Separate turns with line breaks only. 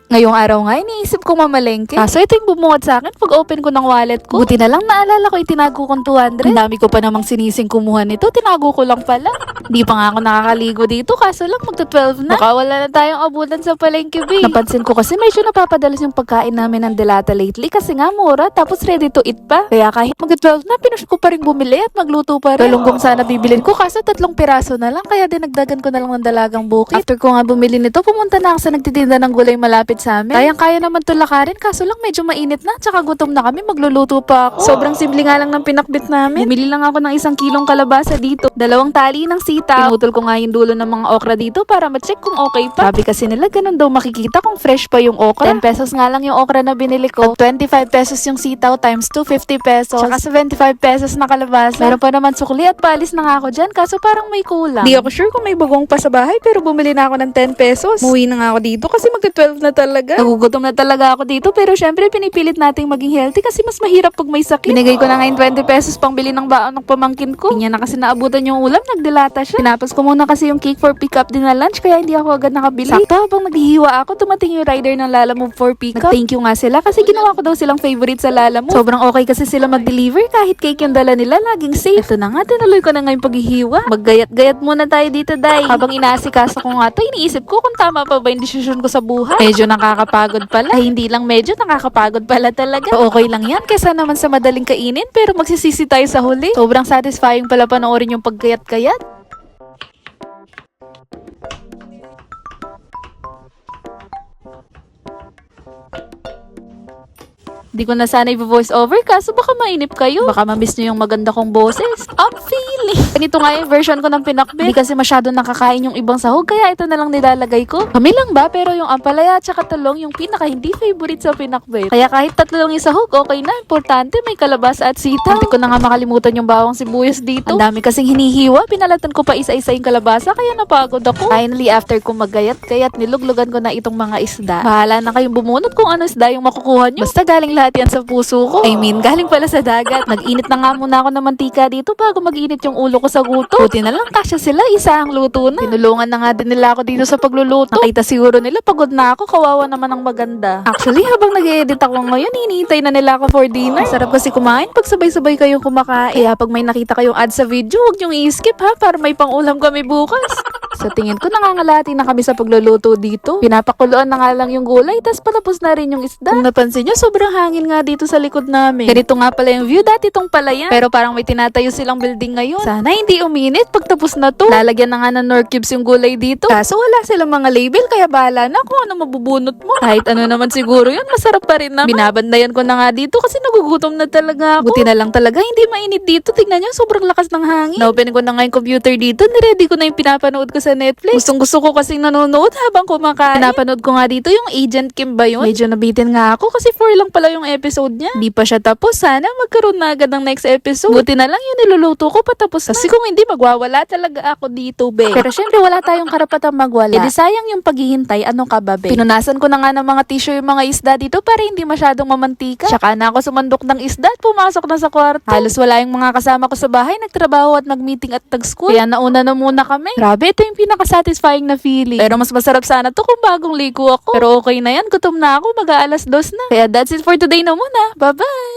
Ngayong araw nga, iniisip ko mamalengke. Kaso ito yung bumungad sa akin pag open ko ng wallet ko. Buti na lang naalala ko itinago kong 200. Ang dami ko pa namang sinising kumuha nito, tinago ko lang pala. Di pa nga ako nakakaligo dito, kaso lang magta-12 na. Baka wala na tayong abutan sa palengke, babe. Napansin ko kasi medyo napapadalas yung pagkain namin ng delata lately kasi nga mura, tapos ready to eat pa. Kaya kahit magta-12 na, pinush ko pa rin bumili at magluto pa rin. Galunggong sana bibilin ko, kaso 3 piraso na lang, kaya dinagdagan ko na lang ng dalagang bukit. After ko nga bumili nito, pumunta na ako sa nagtitinda ng gulay malapit sa amin. Kayang-kaya naman tulakarin, kaso lang medyo mainit na, tsaka gutom na kami, magluluto pa ako. Sobrang simple nga lang ng pinakbit namin. Bumili lang ako ng 1 kilong kalabasa dito, 2 tali ng sitaw. Pinutol ko nga yung dulo ng mga okra dito para ma-check kung okay pa. Sabi kasi nila ganun daw makikita kung fresh pa yung okra. 10 pesos nga lang yung okra na binili ko. At 25 pesos yung sitaw times 2, 50 pesos. Tsaka 75 pesos na kalabasa. Meron pa naman sukli at palis na nga ako dyan, kaso parang may kulang. Di ako sure kung may bagong pa sa bahay, pero bumili na ako ng 10 pesos. Muwi na nga ako dito kasi magta-12 na talaga. Nagugutom na talaga ako dito, pero syempre pinipilit nating maging healthy kasi mas mahirap pag may sakit. Binigay ko na nga yung 20 pesos pang bili ng baon ng pamangkin ko. Hindi niya na kasi naabutan yung ulam, nagdelata siya. Tinapos ko muna kasi yung cake for pick up din na lunch, kaya hindi ako agad nakabili. Sakto habang naghihiwa ako, tumating yung rider ng Lalamove for pick up. Thank you nga sila kasi ginawa ko daw silang favorite sa Lalamove. Sobrang okay kasi sila mag-deliver, kahit cake yung dala nila, laging safe. Ito na nga, tinuloy ko na nga yung paghihiwa. Maggayat-gayat muna tayo dito, Day. Habang inaasikaso ko nga to, iniisip ko kung tama pa ba yung desisyon ko sa buhay. Medyo nakakapagod pala. Ay, hindi lang medyo, nakakapagod pala talaga. Okay lang yan, kesa naman sa madaling kainin, pero magsisisi tayo sa huli. Sobrang satisfying pala panoorin yung paggayat-gayat. Di ko na sana i-voice over kaso baka mainip kayo. Baka ma-miss nyo yung maganda kong boses. I'm feeling. Ganito nga yung version ko ng pinakbit. Hindi kasi masyado nakakain yung ibang sahog, kaya ito na lang nilalagay ko. Kami lang ba? Pero yung ampalaya at saka talong yung pinaka hindi favorite sa pinakbit. Kaya kahit 3 lang yung sahog, okay na. Importante may kalabasa at sitaw. Hindi ko na nga makalimutan yung bawang sibuyas dito. Ang dami kasing hinihiwa. Pinalatan ko pa isa-isa yung kalabasa, kaya napagod ako. Finally, after ko maggayat-gayat, niluglugan ko na itong mga isda. Bahala na kayong bumunot kung ano isda yung makukuha nyo. Basta galing lahat yan sa puso ko. I mean, galing pala sa dagat. Nag-init na nga muna ako ng mantika dito bago mag-init yung ulo ko sa guto. Buti na lang kasya sila, isa ang luto na. Tinulungan na nga din nila ako dito sa pagluluto. Nakita siguro nila pagod na ako, kawawa naman ang maganda. Actually, habang nag-edit ako ngayon, hinihintay na nila ako for dinner. Sarap kasi kumain pag sabay-sabay kayong kumakain. Kaya pag may nakita kayong ad sa video, huwag niyong i-skip ha, para may pang-ulam kami bukas. Sa tingin ko, nangangalati na kami sa pagluluto dito. Pinapakuluan na nga lang yung gulay, tas patapos na rin yung isda. Kung napansin nyo, sobrang hangin nga dito sa likod namin. Ganito nga pala yung view, dati tong pala yan. Pero parang may tinatayo silang building ngayon. Sana hindi uminit pagtapos na to. Lalagyan na nga ng Knorr cubes yung gulay dito. Kaso wala silang mga label, kaya bahala na kung ano mabubunot mo. Kahit ano naman siguro yun, masarap pa rin naman. Binabandayan ko na nga dito kasi nagugutom na talaga ako. Buti na lang talaga, hindi mainit dito. Tignan nyo, sobrang lakas ng hangin. Na-open ko na nga yung computer dito, niready ko na yung pinapanood ko sa Netflix. Gustong-gusto ko kasing nanonood habang kumakain. Pinapanood ko nga dito yung Agent Kim ba yun? Medyo nabitin nga ako kasi 4 lang pala yung episode niya. Di pa siya tapos. Sana magkaroon na agad ng next episode. Buti na lang yung niluluto ko patapos na. Kasi kung hindi, magwawala talaga ako dito, be. Pero syempre wala tayong karapatang magwala. E di sayang yung paghihintay. Ano ka ba, be? Pinunasan ko na nga ng mga tissue yung mga isda dito para hindi masyadong mamantika. Tsaka na ako sumandok ng isda at pumasok na sa kwarto. Halos wala yung mga kasama ko sa bahay. Nagtrabaho at nag-meeting at tag-school. Kaya nauna na muna kami. Grabe, ito yung pinaka-satisfying na feeling. Pero mas masarap sana to kung bagong ligo ako. Pero okay na yan. Gutom na ako. Mag-aalas 2 na. Kaya that's it for today na muna. Bye-bye!